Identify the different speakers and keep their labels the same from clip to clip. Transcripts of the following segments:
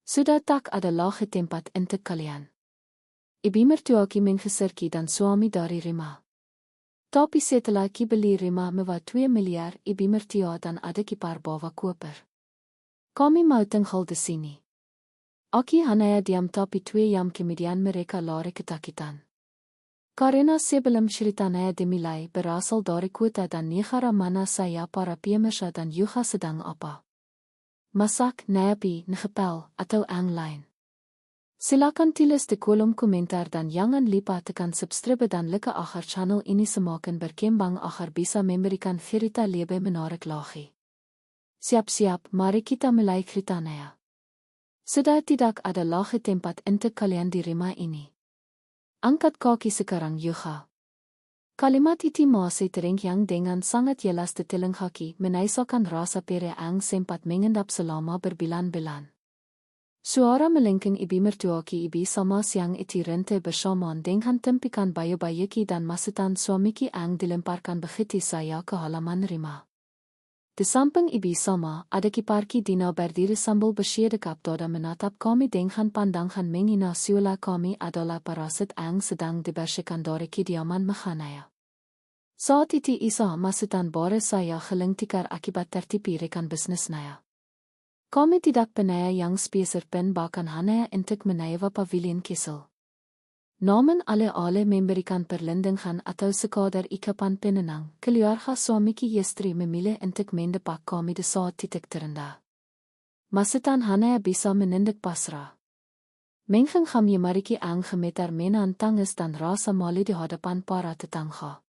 Speaker 1: Sudah tak ada lage tempat untuk kalian. Ibu mertuaku menggeserki dan suami dari Rima. Tapi setelah ki beli Rima mewa 2 miliar ibu mertua dan ada kipar bawa koper. Kami mau tinggal di sini. Aki hanya diam tapi 2 jam kemudian mereka lari ketakutan. Karena sebelum ceritanya dimulai berasal dari kota dan negara mana saya para pemirsa dan juga sedang apa. Masak, napi, ngepel, atau yang lain. Silakan tulis di kolom komentar dan jangan lupa tekan subscribe dan like agar channel ini semakin berkembang agar bisa memberikan cerita lebih menarik lagi. Siap-siap, mari kita mulai ceritanya. Sudah tidak ada lagi tempat untuk kalian di rumah ini. Angkat kaki sekarang juga. Kalimat itu masih teringat dengan sangat jelas di telingaku menaisakan rasa pere yang sempat mengendap selama berbulan-bulan. Suara melengking ibu mertuaku ibu sama siang itu rente bersamaan dengan tempikan bayi-bayiku dan masutan suamiku yang dilemparkan begitu saya ke halaman rumah. Di samping ibu sama ada kiparki dina berdiri sambil bersedekap dan menatap kami dengan pandangan menghina seolah kami adalah parasit yang sedang dibersihkan dari kediaman mekhanaya. Saat itu isa masutan bare saya gelengtikar akibat tertipu rekan bisnisnya. Kami tidak pernah yang spesier pen bahkan hanya untuk menyewa pavilion kissel. Namun alle memberikan perlindungan atau sekadar ikapan penenang, keluarga suamiku Yestri memilih untuk mendepak kami di saat titik terendah. Masutan hanya bisa menindak pasrah. Mengen kami mariki ang gemeter menan tangis dan rasa malu di hadapan para tetangga.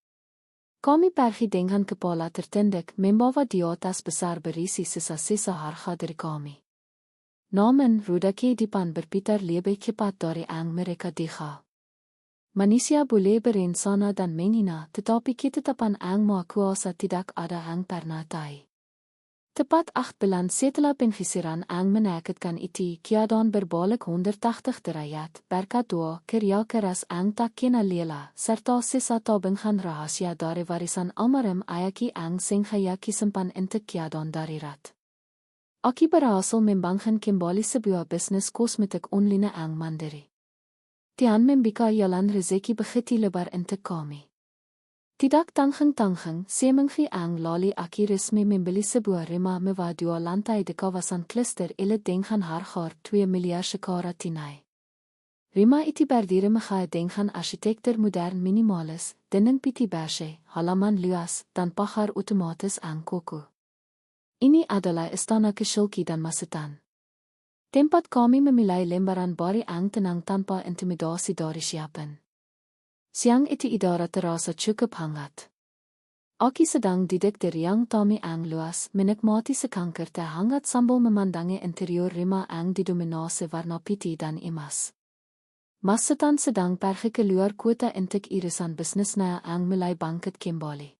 Speaker 1: Kami pergi dengan kepala tertunduk membawa di atas besar berisi sisa-sisa harga dari kami. Namun roda kehidupan berputar lebih cepat dari yang mereka diga. Manusia boleh berencana dan menghina, tetapi ketetapan yang maha kuasa tidak ada yang pernah tahu. Tepat 8 bulan setelah pengisiran yang menakutkan itu, keadaan berbalik 180 derajat, berkat doa, kerja keras yang tak kena lela, serta sisa tabungan rahasia dari warisan almarhum ayahku yang sengaja simpan untuk keadaan darurat. Aku berhasil membangun kembali sebuah bisnis kosmetik online yang mandiri. Tian membuka jalan rezeki begitu lebar untuk kami. Tidak tanggung-tanggung, seminggu yang lalu aku resmi membeli sebuah rumah mewah 2 lantai di kawasan Klister elit dengan harga 2 miliar secara tunai. Rumah itu berdiri megah dengan arsitektur modern minimalis, dinding putih beige, halaman luas, dan pagar otomatis yang kokoh. Ini adalah istana kecilku dan masutan. Tempat kami memilih lembaran baru yang tenang tanpa intimidasi dari siapapun. Siang itu udara terasa cukup hangat. Aku sedang duduk di ruang tamu yang luas, menikmati sekangkir teh hangat sambil memandangi interior rumah yang didominasi warna putih dan emas. Masutan sedang pergi keluar kota untuk irisan bisnisnya yang mulai bangkit kembali.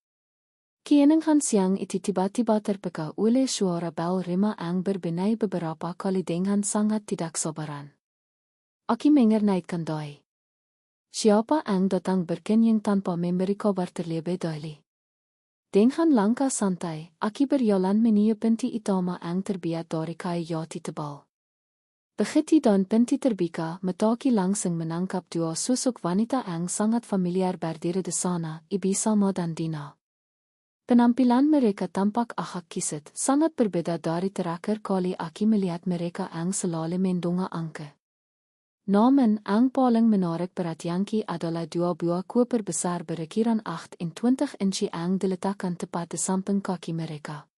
Speaker 1: Keeningan siang itu tiba-tiba terpeka oleh suara bel rumah yang berbunyi beberapa kali dengan sangat tidak sabaran. Aku mengernaitkan doi. Siapa yang datang berkenyang tanpa memberi kabar terlebih dahulu. Dengan langkah santai, aku berjalan menuju pintu utama yang terbuat dari kayu jati tebal. Begitu dan pintu terbuka, mataku langsung menangkap 2 sosok wanita yang sangat familiar berdiri di sana, Ibu Salma dan Dina. Penampilan mereka tampak agak kisit, sangat berbeda dari terakhir kali aku melihat mereka yang selalu mendonga angke. Namun, yang paling menarik perhatianku adalah 2 buah koper besar berukuran 28 inci yang diletakkan tepat di samping kaki mereka.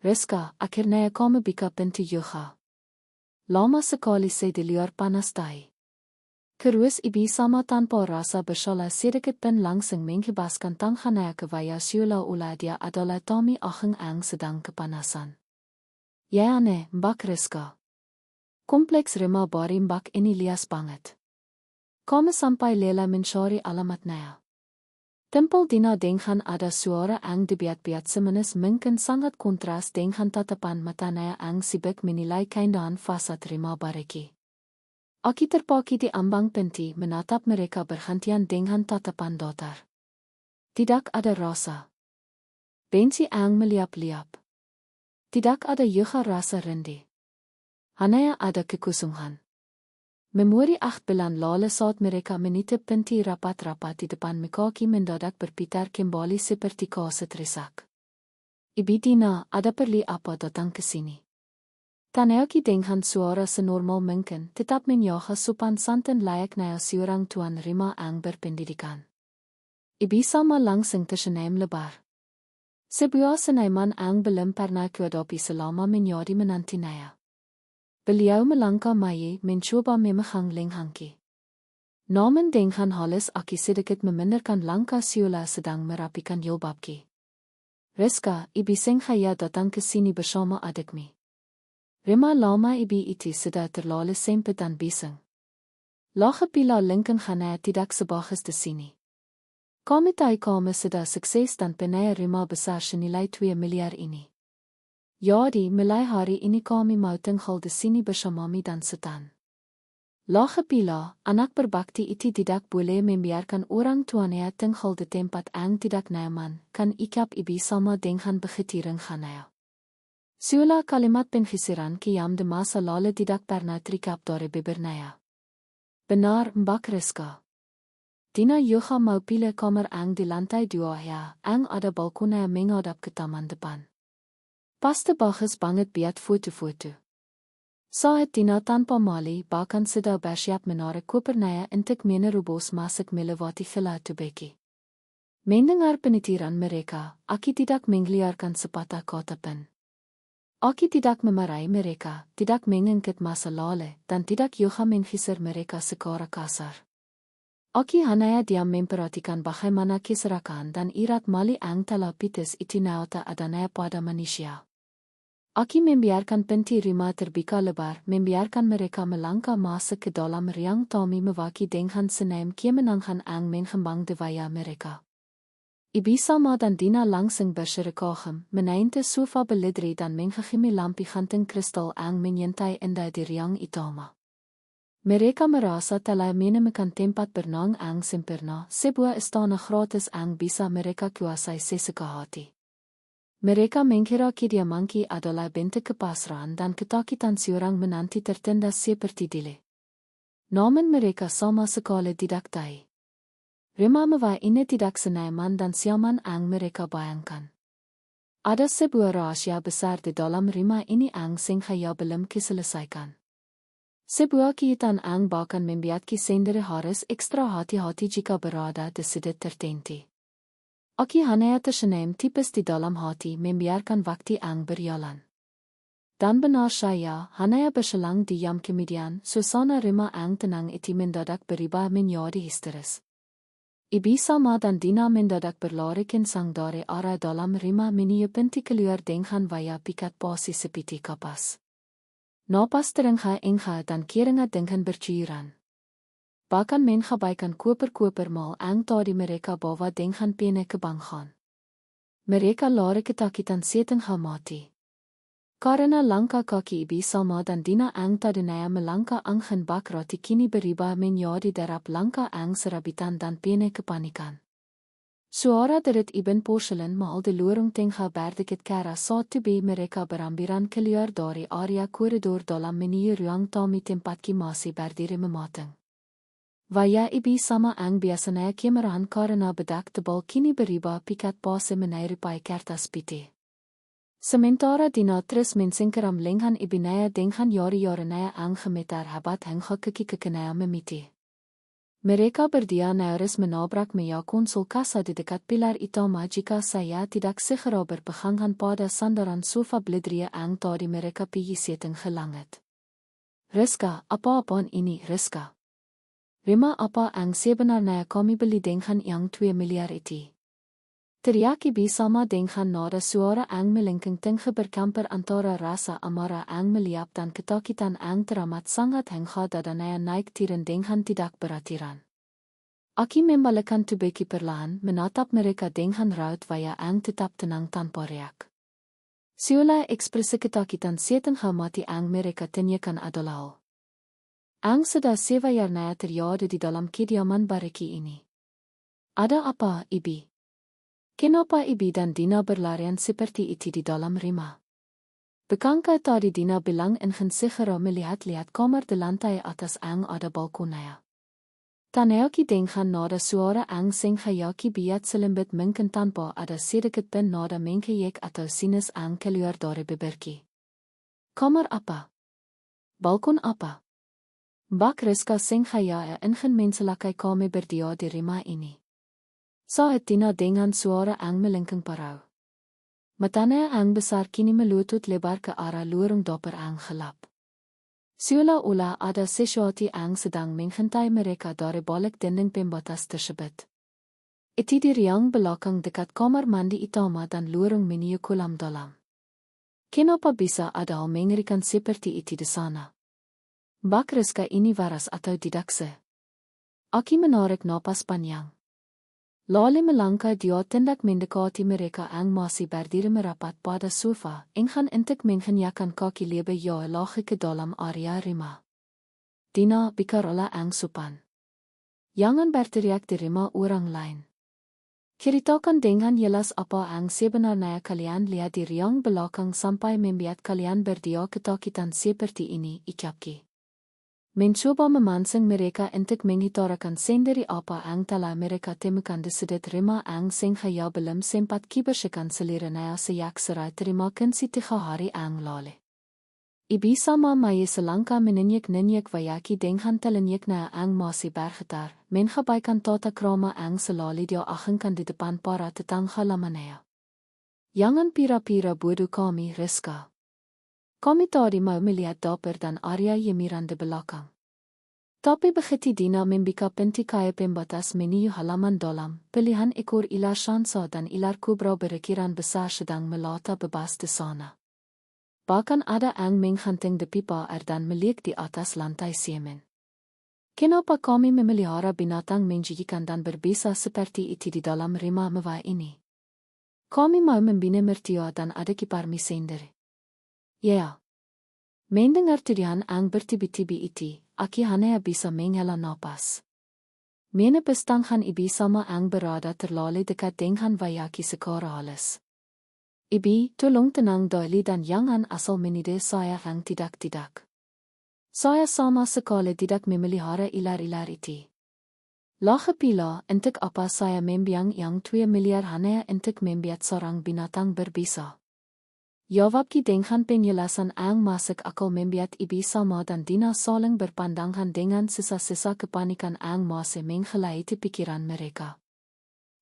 Speaker 1: Rizka, akhirnya kami buka pintu juga. Lama sekali saya di luar panas tahi. Terus ibu sama tanpa rasa bersalah sedikit pun langsung menghibaskan tangannya ke wajah seolah-olah dia adalah tamu aheng yang sedang kepanasan. Ya aneh, Mbak Rizka. Kompleks rumah baru Mbak ini lias banget. Kami sampai lela mencari alamatnya. Tempel Dina dengan ada suara yang dibiat-biat semanis mungkin sangat kontras dengan tatapan matanya yang sibuk menilai keindahan fasad rumah bariki. Aku terpaki di ambang pintu menatap mereka bergantian dengan tatapan datar. Tidak ada rasa benci yang meliap-liap. Tidak ada juga rasa rindu. Hanaya ada kekosongan. Memori 8 bulan lalu saat mereka meniti rapat-rapat di depan Mikaki mendadak berputar kembali seperti kaset resak. Ibu Dina, ada perlu apa datang ke sini? Taneoki dengan suara senormal mungkin, tetap menjaga sopan santun layaknya seorang tuan rumah yang berpendidikan. Ibu sama langsung tersenyum lebar. Sebuah senyuman yang belum pernah kuhadapi selama menjadi menanti Naya. Beliau melangkah maju mencoba memegang lenganki. Namun dengan halus aki sedikit memindahkan langkah Siola sedang merapikan jilbabki. Rizka, ibu sengaja datang ke sini bersama adikmi. Rima lama ibu itu sudah terlalu sempit dan bising. Lage pila linken Hanaya tidak sebagus di sini. Kami kami sudah sukses dan penaya Rima besar senilai 2 miliar ini. Jadi, mulai hari ini kami mau tinggal di sini bersamamu dan Sultan. Lage pila, anak berbakti itu tidak boleh membiarkan orang tuanya tinggal di tempat yang tidak nyaman, kan ikap ibu sama dengan begetiran Hanaya. Siola kalimat penghisiran yang di masa lalu tidak pernah terikap dari bibir Naya. Benar, Mbak Rizka. Dina juga mau pilih kamar yang di lantai 2 ya, yang ada balkonnya menghadap ke taman depan. Pasti bagus banget buat foto-foto. Saat Dina tanpa mali bahkan sudah bersiap menarik koper Naya untuk menerobos masuk melewati celah tubeki. Mendengar penitiran mereka, Aki tidak menggeliarkan sepatah kata pun. Aki tidak memarahi mereka, tidak mengangkat masa lalu, dan tidak juga menghisir mereka secara kasar. Aki hanya diam memperhatikan bagaimana keserakan dan irat mali yang telah pitis itu nyata adanya pada manusia. Aki membiarkan pintu Rima terbuka lebar, membiarkan mereka melangkah masuk ke dalam riang Tommy mewaki dengan senyum kemenangan yang mengembang di wajah mereka. Ibu sama dan Dina langsung berserikagem, menainte sofa belidri dan menghegimi lampi ganting kristal yang menyintai indah di riang utama. Mereka merasa telah menemukan tempat bernang yang sempurna, sebuah istana gratis yang bisa mereka kuasai sesuka hati. Mereka mengira kediamanki adalah bentuk kepasrahan dan ketakutan seorang menanti tertindas seperti Dile. Namun mereka sama sekali tidak tahu. Rima mewah ini tidak senyaman dan siaman yang mereka bayangkan. Ada sebuah rahasia besar di dalam Rima ini yang sengaja belum diselesaikan. Sebuah kaitan yang bahkan membuatki sendiri harus ekstra hati-hati jika berada di sudut tertentu. Aki hanya tersenyum tipis di dalam hati membiarkan waktu yang berjalan. Dan benar saya, hanya berselang diam kemudian, suasana Rima yang tenang itu mendadak berubah menjadi histeris. Ibu sama dan Dina mendadak berlari kencang dari arah dalam Rima menuju pintu keluar dengan wajah pikat pasi seperti kapas. Napas terengah-engah dan kiranya dengan bercuiran. Bahkan mengabaikan koper-koper mal yang tadi mereka bawa dengan pene ke bangkan. Mereka lari ketakutan setengah mati. Karena langkah kaki ibu sama dan Dina yang tadi Naya melangkah angin bak roti kini berubah menjadi derap langkah yang serabitan dan pene kepanikan. Suara derit Ibn Porselen mal de lorong tengah berdikit kara saat tubi mereka berambiran keluar dari area koridor dalam menuju ruang tamu tempat ki masih berdiri mematang. Wajah ibu sama yang biasanya kemerahan karena bedak tebal kini berubah pikat pose menyerupai kertas putih. Sementara Dina terus mensingkiram lengan ibu Naya dengan yari-yari Naya yang gemetar hebat hingga kaki Naya memiti. Mereka berdua nyaris menabrak meja konsol kasa di dekat pilar utama jika saya tidak segera berpegangan pada sandaran sofa belidria yang tadi mereka pergi seteng gelangit. Rizka, apa-apaan ini Rizka? Rima apa yang sebenarnya kami beli dengan yang 2 miliar itu? Teriak ibu sama dengan nada suara yang melengking tengah bercampur antara rasa amarah yang meliap dan ketakutan yang teramat sangat hingga dadanya naik turun dengan tidak beraturan. Aki membalikkan tubuhki perlahan menatap mereka dengan raut wajah yang tetap tenang tanpa reak. Siola ekspresi ketakutan setengah mati yang mereka tanyakan adalah ang sudah sevayarnya terjadi di dalam kediaman bariki ini. Ada apa, Ibi? Kenapa Ibi dan Dina berlarian seperti itu di dalam Rima? Bekanka tadi dina bilang in gensigera melihat kamer de lantai atas ang ada balkonaya. Tanayaki dengan nada suara ang sing hayaki biat selimbit mungkin tanpa ada sedikit pun nada mengkayek atau sinus ang keluar dari beberki. Kamer apa? Balkon apa? Bak Rizka sing haya ingin menselakai kami berdia di rumah ini. Saat dina dengan suara ang melengking parau. Matanya ang besar kini melutut lebar ke arah lorong dapur ang gelap. Seolah-olah ada sesuatu ang sedang menghentai mereka dari balik dinding pembatas tersebut. Itu di riang belakang dekat kamar mandi utama dan lorong menuju kolam dalam. Kenapa bisa ada hal mengerikan seperti itu di sana? Bak Rizka ini waras atau tidak sih? Aki menarik napas panjang. Lalu melangkah dia tindak mendekati mereka ang masih berdiri merapat pada sofa, enggan untuk menghenyakan kaki lebih jauh lagi ke dalam area rumah. Dina, bicarlah ang sopan. Jangan berteriak di rumah orang lain. Ceritakan dengan jelas apa ang sebenarnya kalian lihat di riang belakang sampai membuat kalian berdua ketakutan seperti ini, ucapki. Mencoba memancing mereka untuk mengutarakan sendiri apa ang telah mereka temukan di sudut rumah ang sing haya belum sempat kibersekan seliranya sejak serai terimakan si 3 hari ang lalu. Ibi sama maya selangkah menenyak-nenyak wayaki dengan telenyeknya ang masih bergetar, mengabaikan tata krama ang selalu dia achengkan di depan para tetangga lamannya. Jangan pira-pira bodoh kami, Rizka. Kami tadi mau melihat dapur dan area yemiran di belakang. Tapi begitu Dina membuka pintu kaya pembatas menuju halaman dalam, pilihan ekor ilar shansa dan ilar kobra berukuran besar sedang melata bebas di sana. Bahkan ada ang menghanting di pipa air dan meliuk di atas lantai semen. Kenapa kami memelihara binatang menjijikan dan berbisa seperti itu di dalam rumah mewah ini? Kami mau membina mertua dan ada kiparmi sendiri. Ya. Mendengar tuduhan ang bertibi-tibi itu, aki hanya bisa menghela napas. Mene pestanghan ibi sama ang berada terlalu dekat dengan wayaki sekara halis. Ibi, tolong tenang dahulu dan jangan asal menide saya ang tidak. Saya sama sekali tidak memelihara ilar-ilar itu. Lache pila, untuk apa saya membiang yang 2 miliar hanya untuk membuat seorang binatang berbisa. Jawabki dengan penjelasan ang masuk akal membuat ibi sama dan Dina saling berpandangan dengan sisa-sisa kepanikan ang masih menggelaiti pikiran mereka.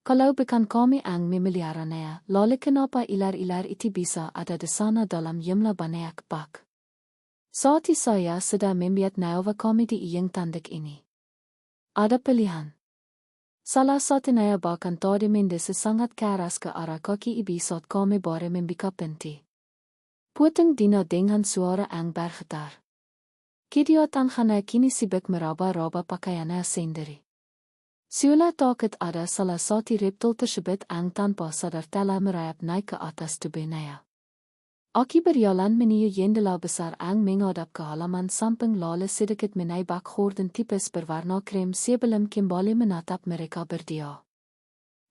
Speaker 1: Kalau bukan kami ang memeliharanya, lalu kenapa ilar-ilar itu bisa ada di sana dalam jumlah banyak bak? Saat saya sudah membuat nawa kami di iyang tandik ini. Ada pilihan. Salah satunya bahkan tadi mendesa sangat keras ke arah kaki ibi saat kami baru membuka pintu. Puting Dina dengan suara ang bergetar. Kidia tanghana kini sibuk meraba-raba pakaiannya sendiri. Seolah takut ada salah satu reptil tersebut ang tanpa sadar telah merayap naik ke atas tubuhnya. Aki berjalan menuju jendela besar ang menghadap ke halaman samping lalu sedikit menaibak gorden tipis berwarna krem sebelum kembali menatap mereka berdua.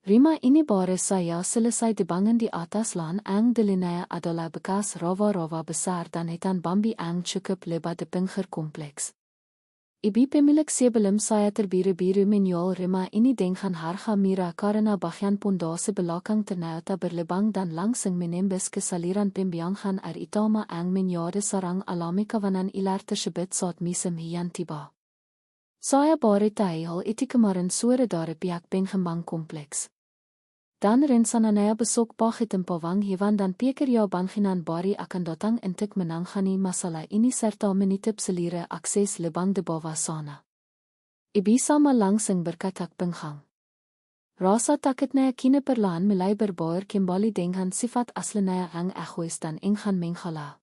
Speaker 1: Rumah ini baru saya selesai dibangun di atas lahan ang dilihatnya adalah bekas rawa-rawa besar dan hutan bambu ang cukup lebar di pinggir kompleks. Ibi pemilik sebelum saya terbiru-biru menjual rumah ini dengan harga murah karena bagian pondasi belakang ternyata berlubang dan langsung menembus ke saluran pembuangan air utama ang menjadi sarang alami kawanan ilar tersebut saat musim hujan tiba. Saya baru tahu hal itu kemarin sore dari pihak pengembang kompleks. Dan rencananya besok pagi tempawang hewan dan pikir ya banginan bari akan datang untuk menangani masalah ini serta menitip selira akses lubang di bawah sana. Ibi sama langsung berkata penghang. Rasa takutnya kini perlahan mulai berbaur kembali dengan sifat aslinya ang egois dan enggan menghala.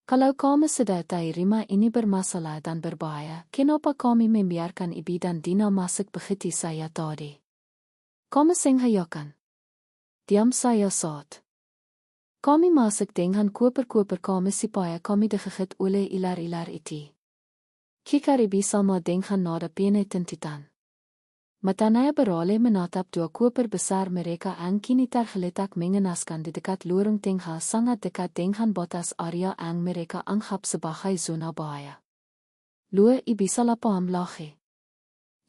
Speaker 1: Kalau kami sudah tahu rumah ini bermasalah dan berbahaya, kenapa kami membiarkan ibi dan Dina masuk begitu saya tadi? Kami senghayakan. Diam saya saat. Kami masuk dengan koper-koper kami supaya kami digigit oleh ilar-ilar itu. Kikar ibi sama dengan nada pene tuntutan. Matanaya berale menatap dua koper besar mereka ang kini tergeletak mengenaskan di dekat lorong tengah sangat dekat dengan batas area ang mereka anggap sebagai zona bahaya. Lua bisa paham lache.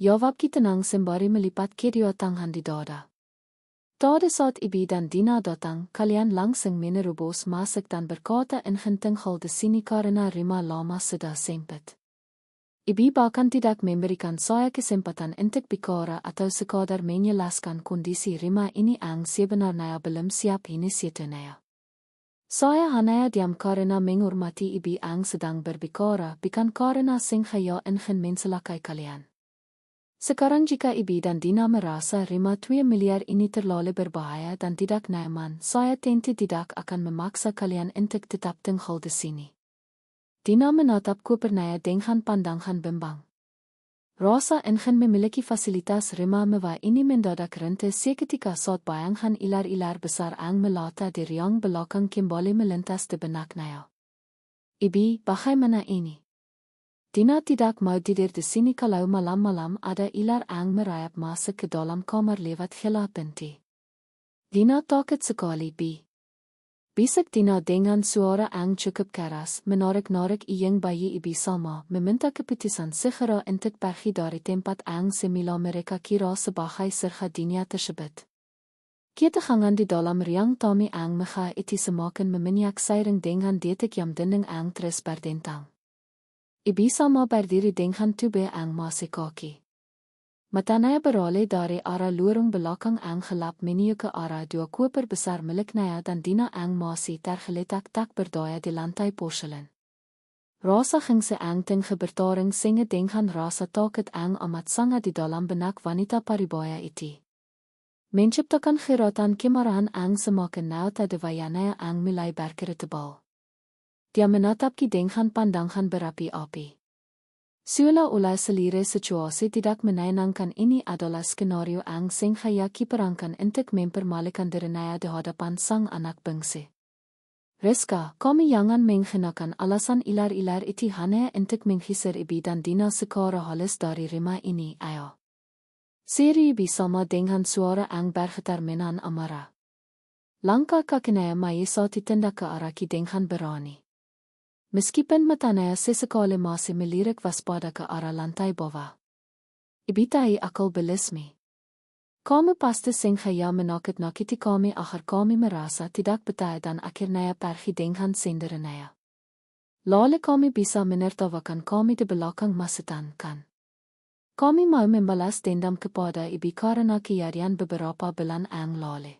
Speaker 1: Jawab tenang sembari melipat kedua tangan di dada. Pada saat Ibi dan Dina datang, kalian langsung menerobos masuk dan berkata in gentinggal di sini karena Rima lama sudah sempit. Ibi bahkan tidak memberikan saya kesempatan untuk bicara atau sekadar menjelaskan kondisi Rima ini ang sebenarnya belum siap ini sebenarnya. Saya hanya diam karena menghormati Ibi ang sedang berbicara, bukan karena sengaja ingin mencelakai kalian. Sekarang jika Ibi dan Dina merasa Rima 2 miliar ini terlalu berbahaya dan tidak nyaman, saya tentu tidak akan memaksa kalian untuk tetap tinggal di sini. Dina menatap kopernaya dengan pandangan bimbang. Rasa ingin memiliki fasilitas Rima mewah ini mendadak rente seketika saat bayangan ilar-ilar besar ang melata di riang belakang kembali melintas di benaknya. Ibi, bagaimana ini? Dina tidak mau tidur di sini kalau malam-malam ada ilar ang merayap masuk ke dalam kamar lewat celah pintu. Dina takut sekali, Bi. Bisik Dina dengan suara ang cukup keras, menarik-narik iyeng bayi Ibi sama, meminta keputusan segera untuk pergi dari tempat ang semula mereka kira sebagai surga dunia tersebut. Ketegangan di dalam riang Tommy ang mega itu semakin meminyak seiring dengan detik yang dinding ang terus berdentang. Ibi sama berdiri dengan tubuh ang masih kaki. Matanya beroleh dari arah lorong belakang ang gelap menuju ke arah dua koper besar miliknya dan Dina ang masih tergeletak tak berdaya di lantai porselen. Rasa ging se ang tinggi bertaring sehingga dengan rasa takut ang amat sangat di dalam benak wanita paribaya itu. Menciptakan khiratan kemarahan ang semakin naut di wajahnya ang mulai berkira-tebal. Dia menatap dengan pandangan berapi-api. Seolah-olah selire situasi tidak menyenangkan ini adalah skenario ang sengaja kiperangkan untuk mempermalukan dirinya di hadapan sang anak bangsa. Rizka, kami jangan menggunakan alasan ilar-ilar itu hanya untuk menghisar Ibi dan Dina secara halus dari Rima ini, ayo. Seri Ibi sama dengan suara ang bergetar menan amarah. Langkah kakinya saat ditindak ke arah ki dengan berani. Meskipun matanya sesekali masih melirik waspada ke arah lantai bawah. Ibi tahu akal belismi. Kami pasti sengaja menakut-nakuti kami agar kami merasa tidak betah dan akhirnya pergi dengan sendirinya. Lalu kami bisa menertawakan kami di belakang masutan kan. Kami mau membalas dendam kepada Ibi karena kejadian beberapa bulan ang lalu.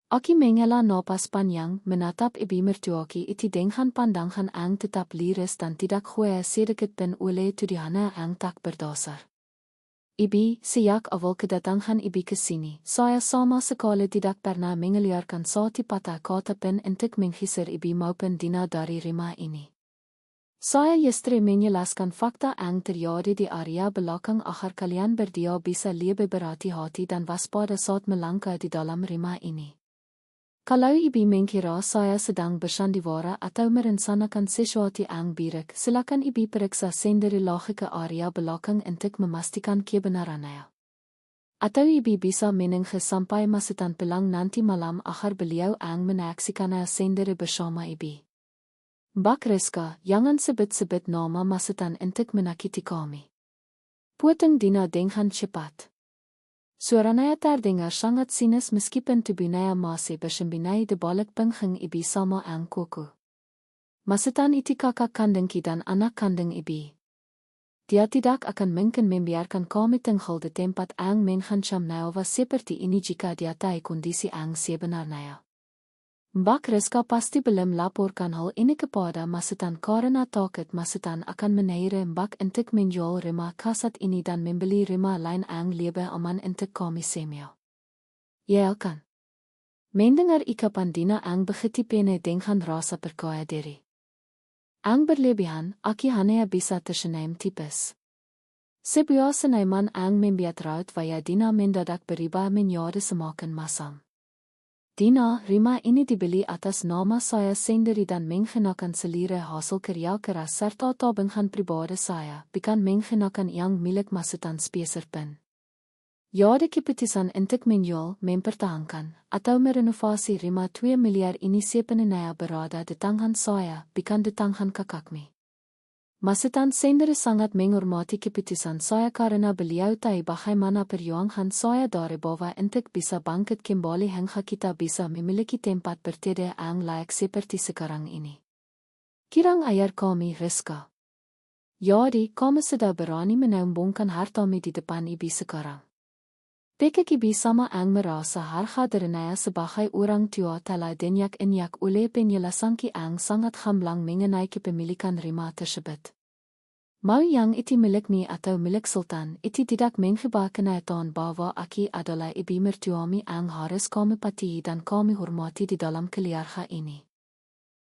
Speaker 1: Aki menghela napas panjang menatap Ibi mertuaki itu dengan pandangan ang tetap liris dan tidak khuya sedikit pun oleh tuduhannya ang tak berdasar. Ibi, sejak awal kedatangan Ibi ke sini, saya sama sekali tidak pernah mengeluarkan satu patah kata pun untuk menghisar Ibi maupun Dina dari Rima ini. Saya justru menjelaskan fakta ang terjadi di area belakang agar kalian berdua bisa lebih berhati-hati dan waspada saat melangkah di dalam Rima ini. Kalau Ibi mengira saya sedang bersandiwara atau merencanakan sesuatu ang buruk, silakan Ibi periksa sendiri lagi ke area belakang untuk memastikan kebenarannya. Atau Ibi bisa menunggu sampai masutan pulang nanti malam agar beliau ang menyaksikannya sendiri bersama Ibi. Mbak Rizka, jangan sebut-sebut nama masutan untuk menakiti kami. Potong Dina dengan cepat. Suaranya terdengar sangat sinis meskipun tubuhnya masih bersembunyi di balik punggung Ibi sama ang kuku. Masutan itu kakak kandung Ki dan anak kandung Ibi. Dia tidak akan mungkin membiarkan kami tinggal di tempat ang mengancam nyawa seperti ini jika dia tahu kondisi ang sebenarnya. Mbak Rizka pasti belum laporkan hal ini kepada masutan karena takut masutan akan menairi Mbak untuk menjual Rima kasat ini dan membeli Rima lain ang lebih aman untuk kami semua. Ya kan? Mendengar ikapan Dina ang begitu pene dengan rasa percaya diri. Ang berlebihan, aki hanya bisa tersenyum tipis. Sebuah senyuman ang membuat raut wajah Dina mendadak berubah menjadi semakin masam. Dina, Rima ini dibeli atas nama saya sendiri dan menggunakan seluruh hasil kerja keras serta tabungan pribadi saya, bukan menggunakan yang milik masutan spesial pun. Jade kipitisan intik menjual mempertahankan atau merenovasi rima 2 miliar ini sepenuhnya berada di tangan saya, bukan di tangan kakakmi. Masutan sendiri sangat menghormati keputusan saya karena beliau tahu bagaimana perjuangan saya dari bawah untuk bisa bangkit kembali hingga kita bisa memiliki tempat bertidur yang layak seperti sekarang ini. Kirang ayar kami Rizka. Jadi, kami sudah berani menyambungkan hartamu di depan ibu sekarang. Bekik ibu sama ang merasa harga dirinya sebagai orang tua telah dinyak-inyak oleh penjelasan ang sangat gamblang mengenai kepemilikan rima tersebut. Mau yang itu milikmi atau milik sultan, itu tidak mengubah kenyataan bahwa aki adalah ibu mertuami yang harus kami patuhi dan kami hormati di dalam keluarga ini.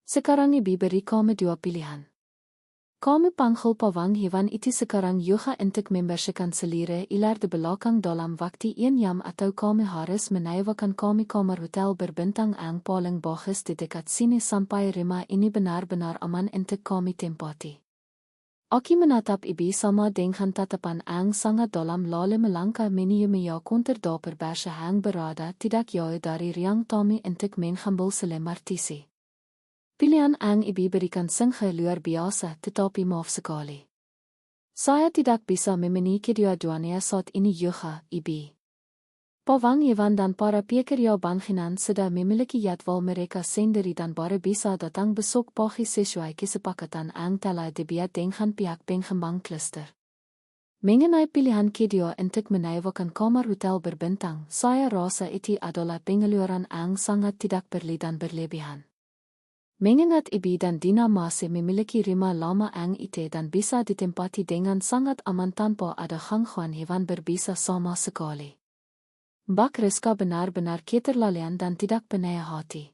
Speaker 1: Sekarang ibu beri kami dua pilihan. Kami panggil pawang hewan itu sekarang juga untuk membersihkan selire ilar di belakang dalam waktu 1 jam atau kami harus menyewakan kami kamar hotel berbintang yang paling bagus di dekat sini sampai rima ini benar-benar aman untuk kami tempati. Aki menatap ibu sama dengan tatapan yang sangat dalam lalu melangkah menuju konter dapur bersih yang berada tidak jauh dari riang Tommy untuk mengambil selembar tisi. Pilihan yang ibu berikan sungguh luar biasa tetapi maaf sekali. Saya tidak bisa memenuhi kedua-duanya saat ini juga, ibu. Pawang Iwan dan para pekerja bangunan sudah memiliki jadwal mereka sendiri dan baru bisa datang besok pagi sesuai kesepakatan yang telah dibuat dengan pihak pengembang kluster. Mengenai pilihan kedua untuk menyewakan kamar hotel berbintang, saya rasa itu adalah pengeluaran yang sangat tidak perlu dan berlebihan. Mengingat ibu dan Dina masih memiliki rima lama yang itu dan bisa ditempati dengan sangat aman tanpa ada gangguan hewan berbisa sama sekali. Mbak Rizka benar-benar keterlaluan dan tidak punya hati.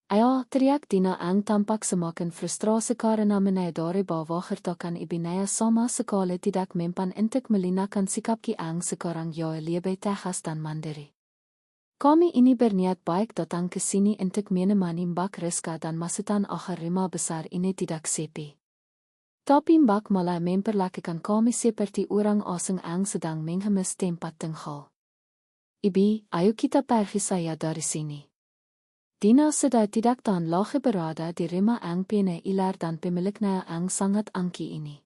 Speaker 1: Ayo, teriak Dina yang tampak semakin frustrasi karena menyadari bahwa gertakan ibunya sama sekali tidak mempan untuk melinakan sikap yang sekarang jauh lebih tegas dan mandiri. Kami ini berniat baik datang ke sini untuk menemani Mbak Rizka dan masukan agar rima besar ini tidak sepi. Tapi Mbak malah memperlakukan kami seperti orang asing yang sedang mengemis tempat tinggal. Ibu, ayo kita pergi saya dari sini. Dina sudah tidak tahan lagi berada di rima yang pene ilar dan pemiliknya yang sangat angki ini.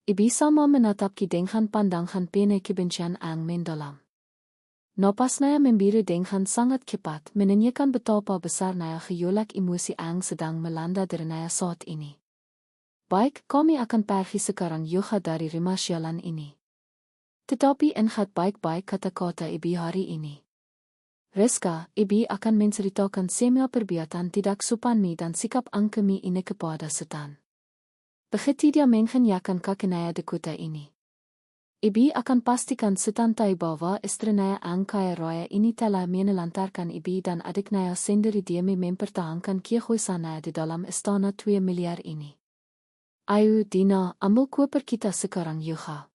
Speaker 1: Ibu sama menatapki dengan pandangan pene kebencian yang mendalam. Napasnya membiru dengan sangat cepat menanyakan betapa besarnya gejolak emosi yang sedang melanda dirinya saat ini. Baik, kami akan pergi sekarang juga dari rima sialan ini. Tetapi ingat baik-baik kata-kata ibu hari ini. Rizka, ibu akan menceritakan semua perbuatan tidak sopanmi dan sikap angkemi ini kepada sultan. Begitu dia mengenyakan kakinya di kota ini. Ibu akan pastikan sultan tahu bahwa istrinya yang kaya raya ini telah menelantarkan ibu dan adiknya sendiri demi mempertahankan kekuasaannya di dalam istana 2 miliar ini. Ayo Dina, ambil koper kita sekarang juga.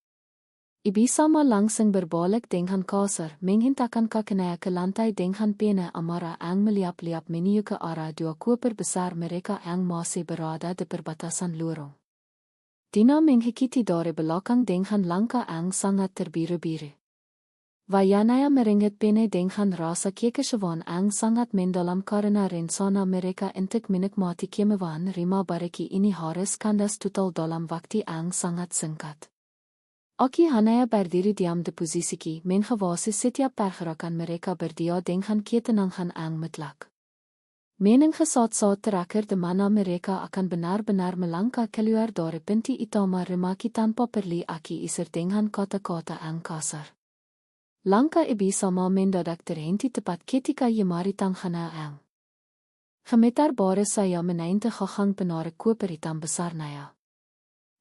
Speaker 1: Ibu sama langsung berbalik dengan kasar menghentakkan kakinya ke lantai dengan pena amarah yang meliap-liap menuju ke arah 2 koper besar mereka yang masih berada di perbatasan lorong. Dina mengikuti dari belakang dengan langkah yang sangat terbiru-biru. Wayana meringit pena dengan rasa kekecewaan yang sangat mendalam karena rencana mereka untuk menikmati kemewahan rima bariki ini harus kandas total dalam waktu yang sangat singkat. Aki hanya berdiri diam di posisinya mengawasi setiap pergerakan mereka berdua dengan ketenangan yang mutlak. Menengah saat-saat terakhir di mana mereka akan benar-benar melangkah keluar dari pintu utama remaki tanpa perlu aki isir dengan kata-kata yang kasar. Langkah ibu sama mendadak terhenti tepat ketika Yemari tanghana yang. Gemetar baru saya menainte gagang benar koper hitam besar naya.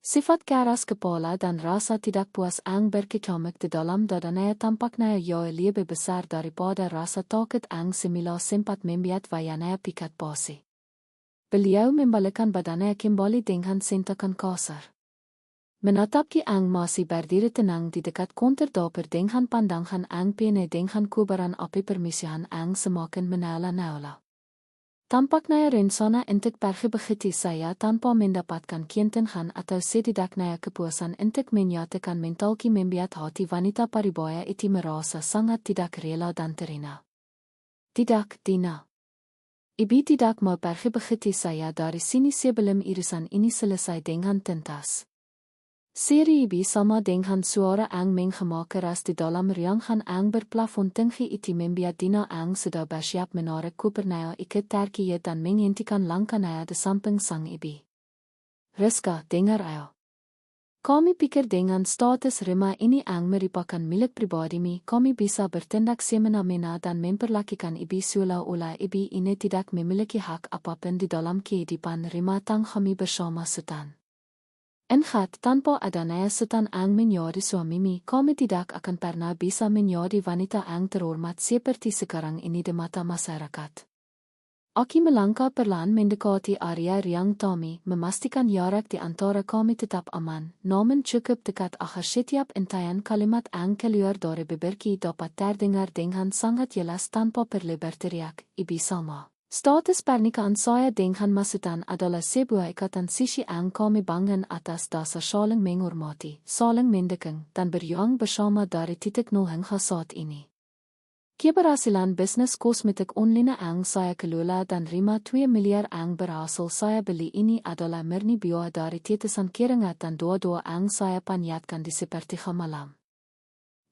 Speaker 1: Sifat keras kepala dan rasa tidak puas yang berkecamuk di dalam dadanya tampaknya jauh lebih besar daripada rasa takut yang semula sempat membuat wayanya pikat pasi. Beliau membalikkan badannya kembali dengan sentakan kasar. Menatapki ang masih berdiri tenang di dekat konter dapur dengan pandangan ang pene dengan kubaran api permisihan ang semakin menyala-nyala. Tampak naya rensana intik pergi begiti saya tanpa mendapatkan kientengan atau sedidak naya kepuasan intik menyatakan mentalki membiat hati wanita pariboya itu merasa sangat tidak rela dan terina. Tidak, Dina. Ibu tidak mau pergi begiti saya dari sini sebelum irisan ini selesai dengan tuntas. Seri ibu sama dengan suara ang menggemaak keras di dalam ruangan ang berplafon tinggi itu membiat Dina ang sudah bersiap menarik kupernaya ikat terkiye dan menghentikan langkahnya di samping sang ibu. Rizka, dengar ayo. Kami pikir dengan status Rima ini ang merupakan milik pribadi kami bisa bertindak semena-mena dan memperlakukan ibu seolah-olah ibu ini tidak memiliki hak apapun di dalam kehidupan Rima tang kami bersama Sultan. Engat tanpa adanya Sultan ang menjadi suami kami tidak akan pernah bisa menjadi wanita ang terhormat seperti sekarang ini di mata masyarakat. Aki melangkah perlahan mendekati area riang Tommy, memastikan jarak di antara kami tetap aman, namun cukup dekat agar setiap entayan kalimat ang keluar dari bibirki dapat terdengar dengan sangat jelas tanpa perlu berteriak, Ibu Salma. Status pernikahan saya dengan Sultan adalah sebuah ikatan sisi ang kami bangun atas dasar saling menghormati, saling mendukung, dan berjuang bersama dari titik nol hingga saat ini. Keberhasilan bisnis kosmetik online ang saya kelola dan Rima 2 miliar ang berhasil saya beli ini adalah murni buah dari tetesan keringat dan doa-doa ang saya panjatkan di sepertiga malam.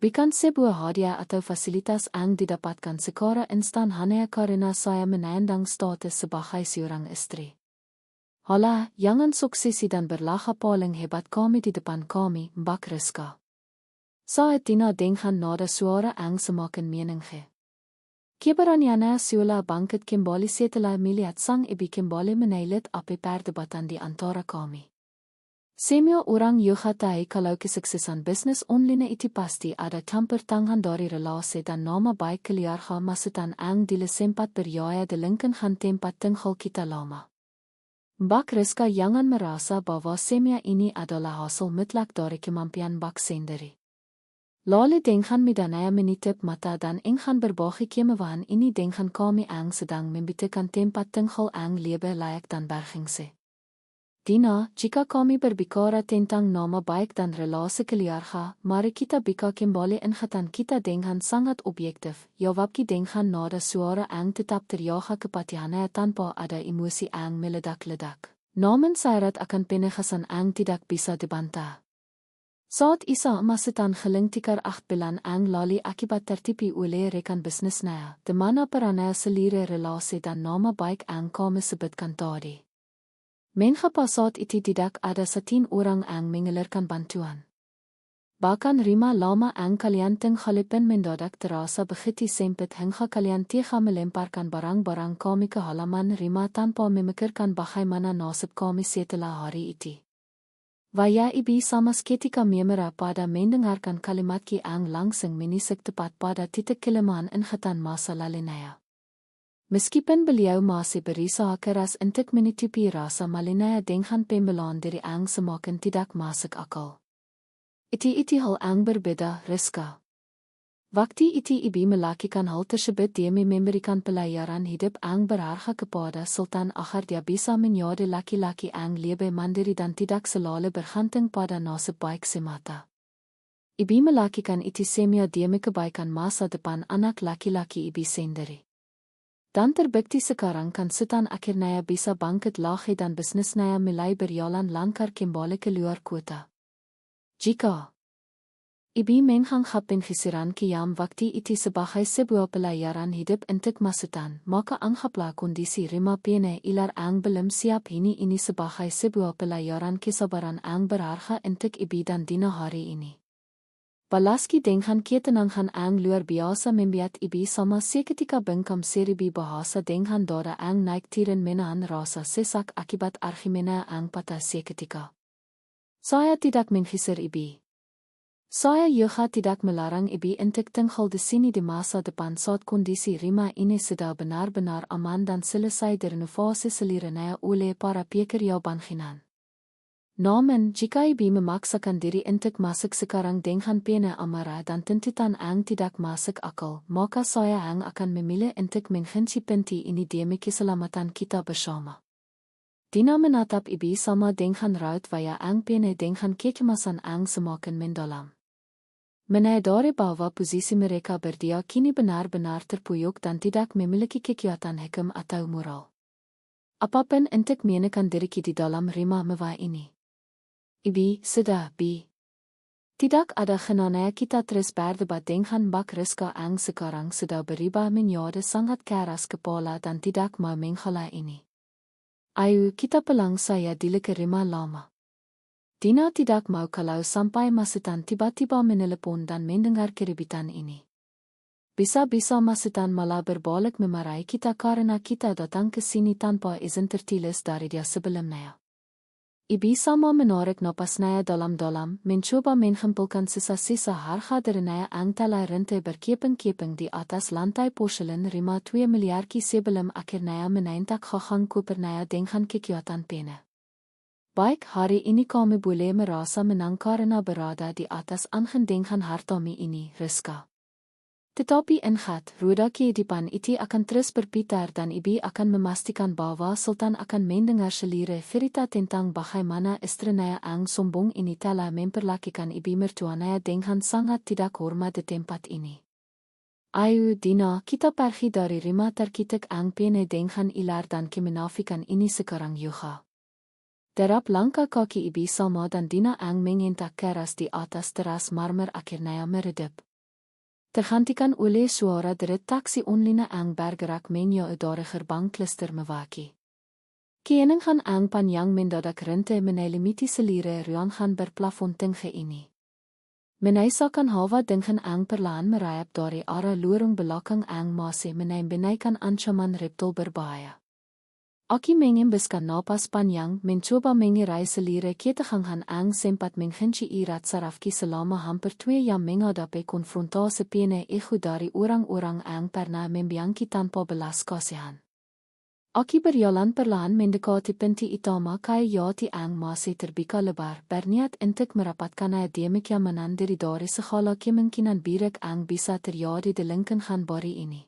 Speaker 1: Bukan sebuah hadiah atau fasilitas ang didapatkan secara instan hanya karena saya menandang status sebagai seorang istri. Hala, jangan suksesi dan berlagak paling hebat kami di depan kami, Mbak Rizka. Saat Dina dengan nada suara ang semakin meninggi. Keberaniannya seolah bangkit kembali setelah melihat sang ibu kembali menailit api perdebatan di antara kami. Semua orang juga tahu kalau kesuksesan bisnis online itu pasti ada campur tangan dari relasi dan nama baik keluarga Sultan ang dile sempat berjaya di lingkungan tempat tinggal kita lama. Mbak Rizka jangan merasa bahwa semua ini adalah hasil mutlak dari kemampuan Mbak sendiri. Lalu dengan midanya menitip mata dan enggan berbagi kemewahan ini dengan kami ang sedang membuktikan tempat tinggal ang lebih layak dan bergengsi. Dina, jika kami berbicara tentang nama baik dan relasi keluarga, mari kita bika kembali ingatan kita dengan sangat objektif, jawabki dengan nada suara ang tetap terjaga kepatihannya tanpa ada emosi ang meledak-ledak. Namun syarat akan penegasan ang tidak bisa dibantah. Saat isa Sultan geling tikar 8 bulan ang lalu akibat tertipu oleh rekan bisnisnya, di mana perannya selire relasi dan nama baik ang kami sebutkan tadi. Mengapa saat itu tidak ada 10 orang ang mengelirkan bantuan? Bahkan Rima lama ang kalian tenggalipan mendadak terasa begitu sempit hingga kalian tega melemparkan barang-barang kami ke halaman Rima tanpa memikirkan bagaimana nasib kami setelah hari itu. Waya ibu sama seketika memerah pada mendengarkan kalimat ki ang langsung menisik tepat pada titik kelemahan ingatan masa lalunya. Meskipun beliau masih berusaha keras untuk menutupi rasa malunya dengan pembelaan diri ang semakin tidak masuk akal. Itu hal ang berbeda, Rizka. Waktu itu ibu melakukan hal tersebut demi memberikan pelajaran hidup ang berharga kepada Sultan agar dia bisa menjadi laki-laki ang lebih mandiri dan tidak selalu bergantung pada nasib baik semata. Ibu melakukan itu semua demi kebaikan masa depan anak laki-laki ibu sendiri. Dan terbukti sekarang kan Sultan akhirnya bisa bangkit lagi dan bisnisnya mulai berjalan lancar kembali ke luar kota. Jika ibu menganggap pengisiran kiam waktu itu sebagai sebuah pelajaran hidup untuk Sultan, maka anggaplah kondisi Rima Pene ilar ang belum siap ini sebagai sebuah pelajaran kesabaran ang berharga untuk ibu dan Dina hari ini. Balaski dengan ketenangan ang luar biasa membiat ibu sama seketika bengkam seribu bahasa dengan dada ang naik turun menahan rasa sesak akibat argimena ang patah seketika. Saya tidak menghisir ibu. Saya juga tidak melarang ibu untuk tinggal di sini di masa depan saat kondisi Rima ini sudah benar-benar aman dan selesai direnovasi seliranya oleh para pekerja bangunan. Namen, jika ibu memaksakan diri untuk masuk sekarang dengan pena amarah dan tuntutan ang tidak masuk akal, maka saya ang akan memilih untuk menghentikan penting ini demi keselamatan kita bersama. Dina menatap ibu sama dengan raut wajah ang pena dengan kecemasan ang semakin mendalam. Menyadari bahwa posisi mereka berdua kini benar-benar terpuyuk dan tidak memiliki kekuatan hukum atau moral. Apapun untuk menekan diri di dalam rumah mewah ini. Ibu, sudah, Bi. Tidak ada gunanya kita terus berdebat dengan Mbak Rizka ang sekarang sudah berubah menjadi sangat keras kepala dan tidak mau mengalah ini. Ayo kita pulang, saya di rumah lama. Dina tidak mau kalau sampai Masutan tiba-tiba menelepon dan mendengar keributan ini. Bisa-bisa Masutan malah berbalik memarahi kita karena kita datang ke sini tanpa izin tertulis dari dia sebelumnya. Ibu sama menarik napasnya dalam-dalam, mencoba menghempulkan sisa-sisa harga darinya ang talai rente berkeping-keping di atas lantai porselen rumah 2 miliar sebelum akhirnya menentak hahang kopernya dengan kekuatan pena. Baik, hari ini kami boleh merasa menang karena berada di atas angin dengan hartami ini, Rizka. Tetapi ingat, roda kehidupan itu akan terus berputar dan ibu akan memastikan bahwa Sultan akan mendengar selire cerita tentang bagaimana istrinya ang sombong ini telah memperlakukan ibu mertuanya dengan sangat tidak hormat di tempat ini. Ayo Dina, kita pergi dari rumah terkitek ang pene dengan ilar dan kemenafikan ini sekarang juga. Derap langkah kaki ibu sama dan Dina ang mengentak keras di atas teras marmer akhirnya meredup. Tergantikan oleh suara derit taksi online ang bergerak menyo dari gerbang kluster mewaki. Keningan ang panjang mendadak rente menelimiti selire ruangan berplafon tinggi ini. Menaisakan hawa dengan ang perlahan merayap dari arah lorong belakang ang masih menaikan ancaman reptil berbahaya. Aki mengembuskan napas panjang mencoba mengirai selire ketegangan ang sempat menghenci irat sarafki selama hampir 2 jam menghadapi konfrontasi pene ego dari orang-orang ang pernah membiangki tanpa belas kasihan. Aki berjalan perlahan mendekati pintu utama yaitu ang masih terbuka lebar berniat untuk merapatkan demikian menandiri dari segala kemungkinan buruk ang bisa terjadi di lingkungan baru ini.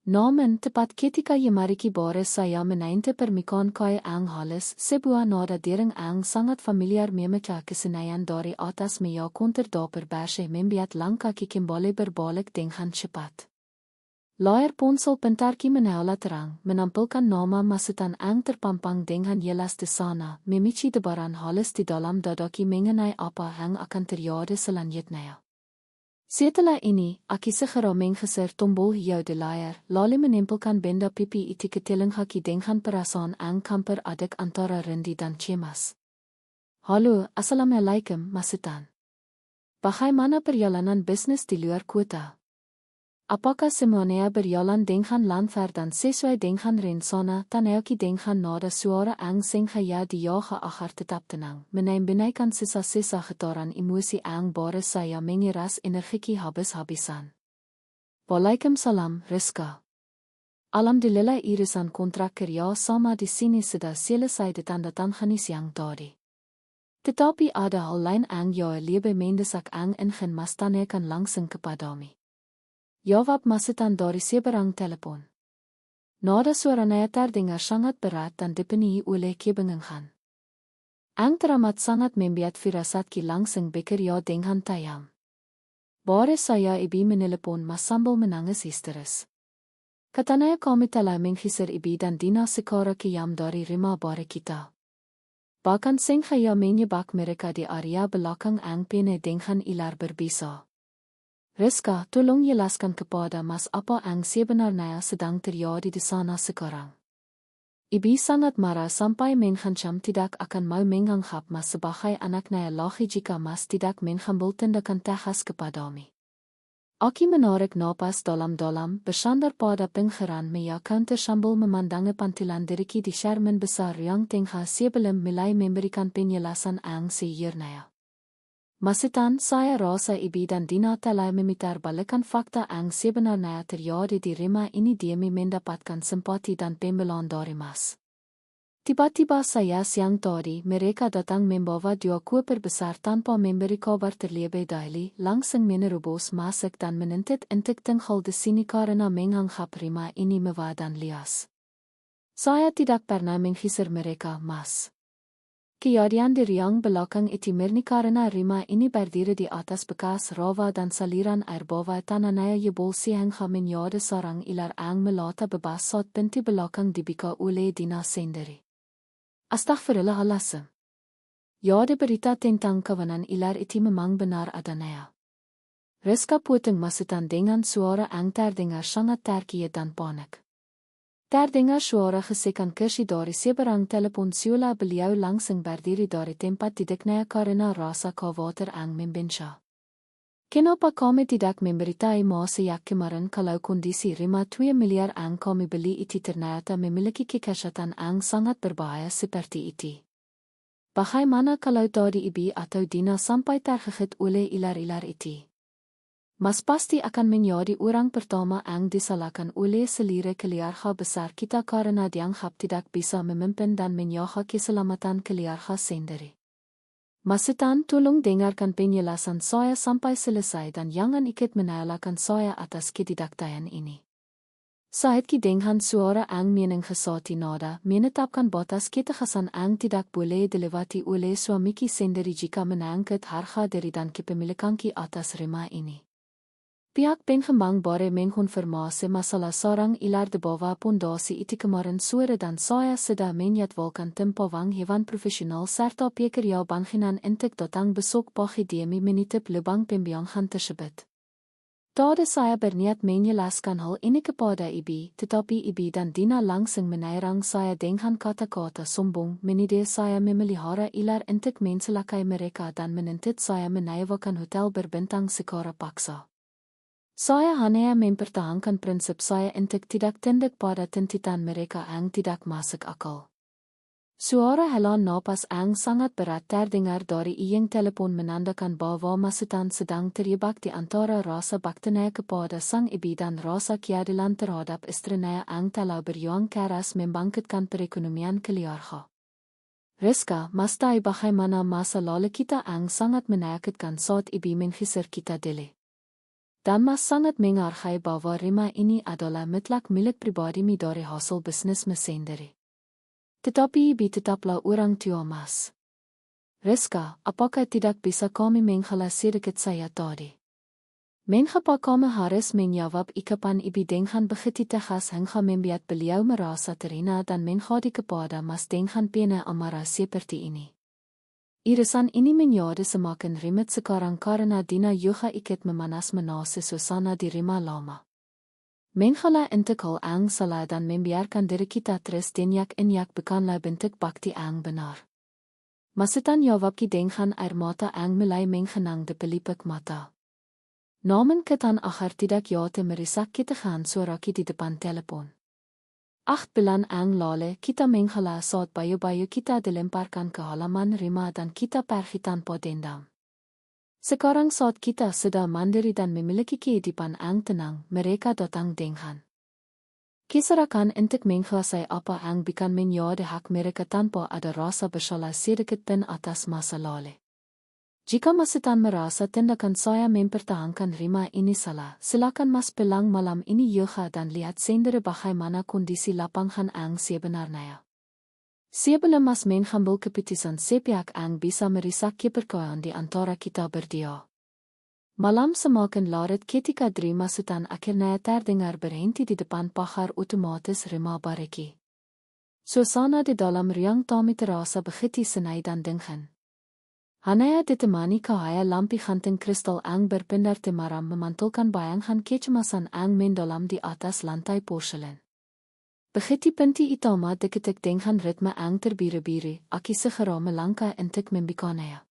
Speaker 1: Namun tepat ketika Yemariki Bore saya menainte permikan kai ang halis, sebuah nada dering ang sangat familiar memecah kesenaian dari atas meja konter daper bersih membiat langkah kembali berbalik dengan cepat. Layar ponsel pintarki menala terang, menampilkan nama Masutan ang terpampang dengan jelas di sana, memicu debaran halis di dalam dadaki mengenai apa yang akan terjadi selanjutnya. Setelah ini, aki segera menggeser tombol hijau di layar, lalu menempelkan benda pipi itu ke teling haki dengan perasaan ang campur adek antara rendi dan cemas. Halo, Assalamualaikum, Masutan. Bagaimana perjalanan bisnis di luar kota? Apakah semuanya berjalan dengan lancar dan sesuai dengan rencana? Tanayaki dengan nada suara ang senghaya di yaha akhir tetap tenang, menambahkan sisa-sisa getaran emosi ang baru saya mengiras energiki habis-habisan. Waalaikumsalam, Rizka. Alhamdulillah irisan kontrak kerja sama di sini sudah selesai ditandatangani siang tadi. Tetapi ada hal lain ang yang lebih mendesak ang ingin mas tanyakan langsung kepadamu. Jawab Masutan dari seberang telepon. Nada suaranya terdengar sangat berat dan dipenuhi oleh kebingungan. Ang teramat sangat membuat firasatki langsung bekerja dengan tajam. Baru saya ibu menelepon mas sambil menangis histeris. Katanya kami telah menghisir ibu dan Dina sekara kiam dari rumah baru kita. Bahkan sengaja menyebak mereka di area belakang ang pene dengan ilar berbisa. Rizka, tolong jelaskan kepada mas apa ang sebenarnya sedang terjadi di sana sekarang. Ibu sangat marah sampai mengancam tidak akan mau menganggap mas sebagai anaknya lagi jika mas tidak mengambil tindakan tegas kepadamu. Aki menarik napas dalam-dalam, bersandar pada pinggiran meja counter sambil memandangi pantilan diriki di cermin besar yang tinggi sebelum mulai memberikan penjelasan ang sejurnya. Masutan, saya rasa ibu dan Dina telah memutar balikan fakta ang sebenarnya terjadi di rumah ini demi mendapatkan simpati dan pembelaan dari mas. Tiba-tiba saya siang tadi, mereka datang membawa 2 koper besar tanpa memberi kabar terlebih dahulu, langsung menerobos masuk dan menuntut untuk tinggal di sini karena menganggap rumah ini mewah dan luas. Saya tidak pernah menghisar mereka, Mas. Kejadian di ruang belakang itu murni karena rumah ini berdiri di atas bekas rawa dan saliran air bawah tanahnya jebol sehingga menjadi sarang ilar ang melata bebas saat pintu belakang dibuka oleh dinas sendiri. Astaghfirullahaladzim. Ya, de berita tentang kawanan ilar itu memang benar adanya. Rizka puting masukan dengan suara ang terdengar sangat terkiat dan panik. Terdengar suara gesekan kursi dari seberang telepon seolah beliau langsung berdiri dari tempat duduknya karena rasa khawatir ang membenca. Kenapa kami tidak memberitahu Mas sejak kemarin kalau kondisi rumah 2 miliar ang kami beli itu ternyata memiliki kekacauan ang sangat berbahaya seperti itu? Bagaimana kalau tadi ibu atau Dina sampai tergigit oleh ilar-ilar itu? Mas pasti akan menjadi orang pertama ang disalahkan oleh seluruh keluarga besar kita karena dianggap tidak bisa memimpin dan menjaga keselamatan keluarga sendiri. Masutan, tolong dengarkan penjelasan saya sampai selesai dan jangan ikut menyalahkan saya atas ketidaktahuan ini. Saat dengan suara ang mening gesati nada, menetapkan batas ketahasan ang tidak boleh dilewati oleh suamiki sendiri jika menangkut harga diri dan kepemilikanki atas rumah ini. Pihak pengembang baru mengkonfirmasi masalah sarang ilar di bawah pondasi itu kemarin sore dan saya sudah menjadwalkan tempawang hewan profesional serta pekerja bangunan untuk datang besok pagi demi menitip lubang pembuangan tersebut. Tadi saya berniat menjelaskan hal ini kepada ibu, tetapi ibu dan Dina langsung menyerang saya dengan kata-kata sombong, menuduh saya memelihara ilar untuk mencelakai mereka dan menuntut saya menyewakan hotel berbintang secara paksa. Saya hanya mempertahankan prinsip saya untuk tidak tunduk pada tuntutan mereka yang tidak masuk akal. Suara helaan napas yang sangat berat terdengar dari ujung telepon menandakan bahwa masukan sedang terjebak di antara rasa baktinya kepada sang ibu dan rasa keadilan terhadap istrinya yang telah berjuang keras membangkitkan perekonomian keluarga. Rizka, Mas tahu bagaimana masa lalu kita yang sangat menyakitkan saat ibu menghisar kita dulu. Dan Mas sangat menghargai bahwa rumah ini adalah mutlak milik pribadi dari hasil bisnis sendiri. Tetapi ibu tetaplah orang tua Mas. Rizka, apakah tidak bisa kami mengalah sedikit saya tadi? Mengapa kami harus menjawab ikapan ibu dengan begitu tegas hingga membuat beliau merasa terhina dan menghadi kepada Mas dengan pena amarah seperti ini? Irisan ini menjadi semakin rumit sekarang karena Dina juga ikut memanas menasi suasana di rumah lama. Mengalah intikal ang salah dan membiarkan diri kita terus denyak-inyak bukanlah bentuk bakti ang benar. Masutan jawabki dengan air mata ang mulai menggenang di pelipik mata. Namun ketan akhir tidak jatuh merisak kita gaan suaraki di depan telepon. 8 bulan ang lalu kita mengalah saat bayu-bayu kita dilemparkan ke halaman rumah dan kita pergi tanpa dendam. Sekarang saat kita sudah mandiri dan memiliki kehidupan ang tenang, mereka datang dengan keserakan untuk menguasai apa yang bukan menjadi hak mereka tanpa ada rasa bersalah sedikit pun atas masa lalu. Jika masutan merasa tindakan saya mempertahankan rumah ini salah, silakan Mas pulang malam ini juga dan lihat sendiri bagaimana kondisi lapangan ang sebenarnya. Sebelum Mas mengambil keputusan sepihak ang bisa merusak kepercayaan di antara kita berdua. Malam semakin larut ketika dri masutan akhirnya terdengar berhenti di depan pagar otomatis rumah bariki. Suasana di dalam ruang tamu terasa begitu senai dan dingin. Hanya ditemani cahaya lampu gantung kristal ang berpindar temaram memantulkan bayangan kecemasan ang mendalam di atas lantai porselen. Begitu pintu utama diketik dengan ritme ang terbiru-biru, aki segera melangkah untuk membukanya.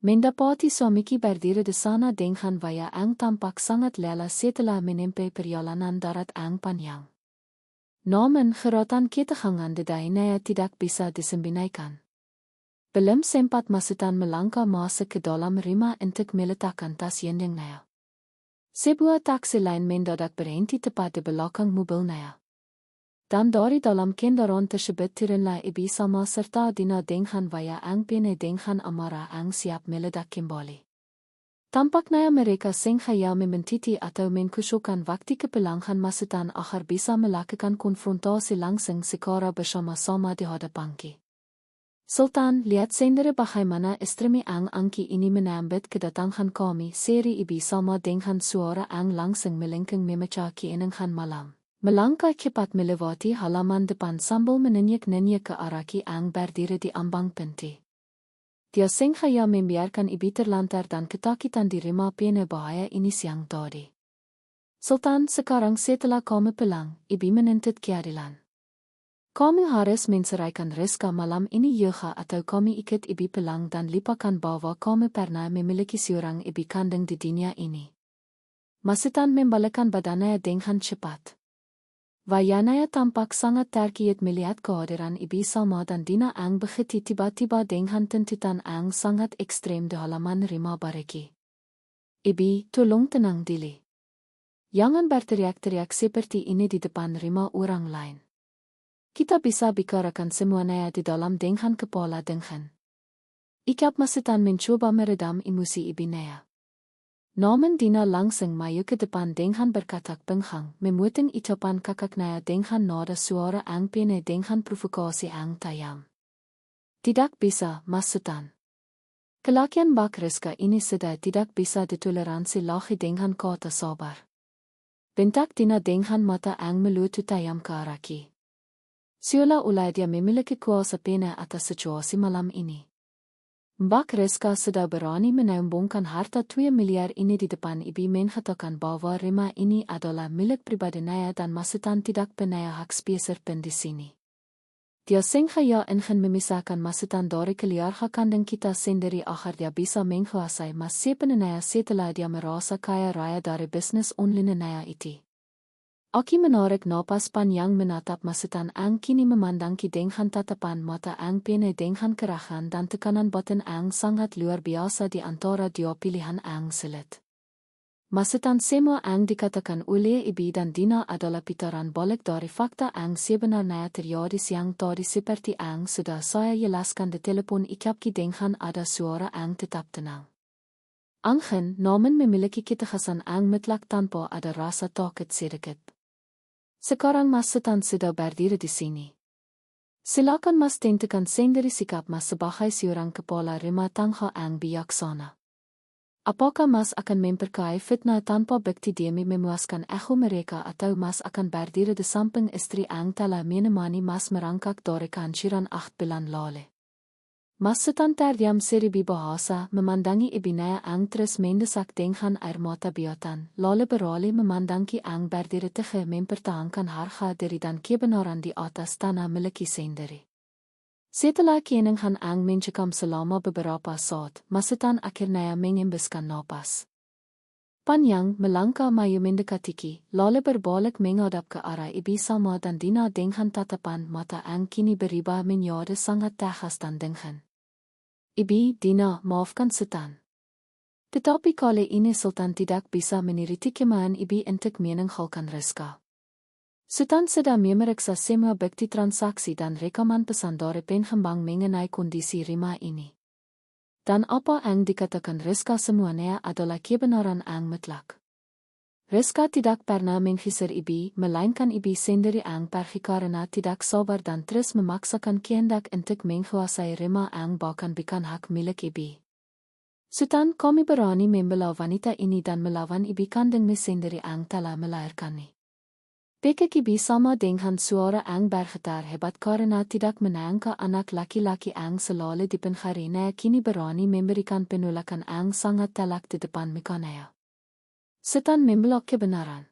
Speaker 1: Mendapati suamiki berdiri di sana dengan wajah ang tampak sangat lelah setelah menempuh perjalanan darat ang panjang. Namun geratan ketegangan di dahinya tidak bisa disembunyikan. Belum sempat masutan melangkah masuk ke dalam rumah untuk meletakkan tas yendingnya. Sebuah taksi lain mendadak berhenti tepat di belakang mobilnya. Dan daardie dalam ken daaraan tersebut tirinla ibi sama serta dina dengan via ang pene dengan amara ang siap meledak kembali. Tampaknya mereka sengaja mementiti atau menkusukan waktu kepelanggan masutan agar bisa melakukan konfrontasi langsung secara bersama-sama di hadapanki. Sultan, lihat sendiri bagaimana istrimi ang angki ini menambut kedatangan kami seri ibi sama dengan suara ang langsung melengking memecah keenangan malam. Melangkah cepat melewati halaman depan sambil menenyak-nenyak ke arah ki ang berdiri di ambang pintu. Dia sengaja membiarkan ibi terlantar dan ketakutan di rumah pena bahaya ini siang tadi. Sultan, sekarang setelah kami pulang, ibi menuntut keadilan. Kami harus menceraikan Rizka malam ini juga atau kami ikut ibi pulang dan lupakan bahwa kami pernah memiliki seorang ibi kandung di dunia ini. Masutan membalikkan badannya dengan cepat. Wayanaya tampak sangat terkejut melihat kehadiran ibi Salma dan Dina ang begitu tiba-tiba dengan tuntutan ang sangat ekstrem di halaman rumah bareki. Ibi, tolong tenang dili. Jangan berteriak-teriak seperti ini di depan rumah orang lain. Kita bisa bicarakan semuanya di dalam dengan kepala dingin. Ikap masutan mencoba meredam emosi ibi Naya. Namun Dina langsung maju ke depan dengan berkatak penghang, memuting ucapan kakaknya dengan nada suara ang pene dengan provokasi ang tajam. Tidak bisa, Mas Sultan. Kelakian Bak Rizka ini sudah tidak bisa ditoleransi lagi dengan kata sabar. Bentak Dina dengan mata ang melutu tajam ke arahki. Seolah-olah dia memiliki kuasa pena atas situasi malam ini. Mbak Rizka sudah berani menyumbangkan harta 2 miliar ini di depan ibi mengatakan bahwa rumah ini adalah milik pribadi Naya dan masutan tidak punya hak spesial pun di sini. Dia sengaja ingin memisahkan masutan dari keluarga kandung kita sendiri agar dia bisa menguasai masa Naya setelah dia merasa kaya raya dari bisnis online Naya itu. Aki menarik napas panjang menatap masutan ang kini memandangi dengan tatapan mata ang pene dengan kerahan dan tekanan batin ang sangat luar biasa di antara dua pilihan ang sulit. Masutan semua ang dikatakan oleh ibi dan Dina adalah putaran balik dari fakta ang sebenarnya terjadi siang tadi seperti ang sudah saya jelaskan di telepon ikapki dengan ada suara ang tetap tenang. Angin namun memiliki ketegasan ang mutlak tanpa ada rasa takut sedikit. Sekarang Mas Sultan sudah berdiri di sini. Silakan Mas tentukan sendiri sikap Mas sebagai seorang kepala rumah tangga yang bijaksana. Apakah Mas akan memperkaya fitnah tanpa bukti demi memuaskan ego mereka atau Mas akan berdiri di samping istri yang telah menemani Mas merangkak dari kehancuran 8 bulan lalu? Mas Sultan terdiam seribu bahasa memandangi ibinaya ang terus mendesak dengan air mata biatan, lalu beralih memandangi ang berdiri tegak mempertahankan harga diri dan kebenaran di atas tanah miliki sendiri. Setelah keningan ang mencekam selama beberapa saat, Mas Sultan akhirnya mengembuskan napas. Panjang melangkah maju mendekati, lalu berbalik menghadap ke arah ibi Salma dan Dina dengan tatapan mata ang kini berubah menjadi sangat tegas dan dingin. Ibi, Dina, maafkan Sultan. Tetapi kali ini Sultan tidak bisa meniriti kemauan ibi untuk meninggalkan Rizka. Sultan sudah memeriksa semua bukti transaksi dan rekaman pesan dari pengembang mengenai kondisi rumah ini. Dan apa yang dikatakan Rizka semuanya adalah kebenaran yang mutlak. Rizka tidak pernah menghisir ibi, melainkan ibi sendiri yang pergi karena tidak sabar dan terus memaksakan kehendak untuk menguasai rumah yang bahkan bukan hak milik ibi. Sultan, kami berani membela wanita ini dan melawan ibi kandungmu sendiri yang telah melahirkannya. Bekik ibi sama dengan suara yang bergetar hebat karena tidak menyangka anak laki-laki yang selalu dipengaruhinya kini berani memberikan penolakan yang sangat telak di depan mukannya. Sultan membelok kebenaran.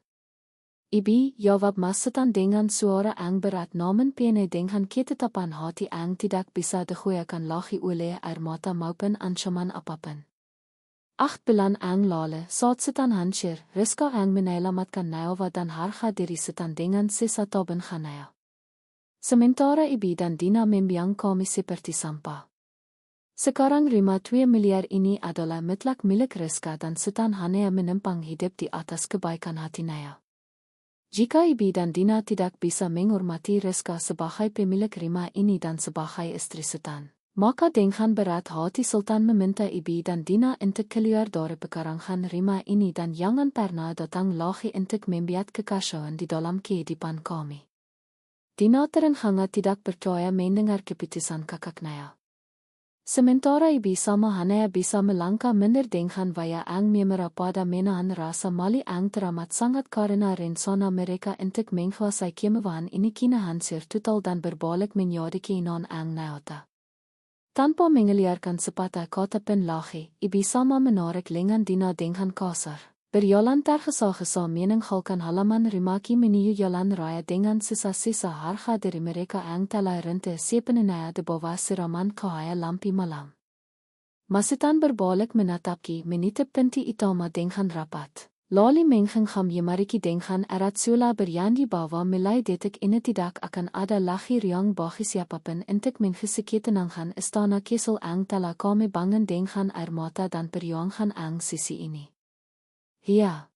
Speaker 1: Ibi, jawab Mas Sultan dengan suara yang berat namun penuh dengan ketetapan hati yang tidak bisa digoyahkan lagi oleh air mata maupun ancaman apapun. 8 bulan yang lalu, saat Sultan hancur, Rizka yang menyelamatkan nyawa dan harga diri Sultan dengan sisa tabung khanaya. Sementara Ibi dan Dina membiang kami seperti sampah. Sekarang rumah 2 miliar ini adalah mutlak milik Rizka dan Sultan hanya menumpang hidup di atas kebaikan hati Naya. Jika ibu dan Dina tidak bisa menghormati Rizka sebagai pemilik rumah ini dan sebagai istri Sultan, maka dengan berat hati Sultan meminta ibu dan Dina untuk keluar dari pekarangan rumah ini dan jangan pernah datang lagi untuk membuat kekacauan di dalam kehidupan kami. Dina terengah tidak percaya mendengar keputusan kakaknya. Sementara ibu sama hanya bisa melangkah mundur dengan via ang memera pada menahan rasa mali ang teramat sangat karena rencana mereka untuk menguasai kemewahan ini kini hancur total dan berbalik menjadi keinginan ang nyata. Tanpa mengeluarkan sepatah kata pun lagi, ibu sama menarik lengan Dina dengan kasar. Berjalan tergesa-gesa meninggalkan halaman rumahki menuju jalan raya dengan sisa-sisa harga dari mereka yang telah rente sepenuhnya di bawah siraman cahaya lampu malam. Masutan berbalik menatapki menitip pintu utama dengan rapat. Lalu menghengam yemariki dengan erat sula berjanji bahwa mulai detik ini tidak akan ada lagi yang bagi siapapun untuk mengkeseketenangan istana Kesel yang telah kami bangun dengan air mata dan perjuangan ang sisi ini. Ya,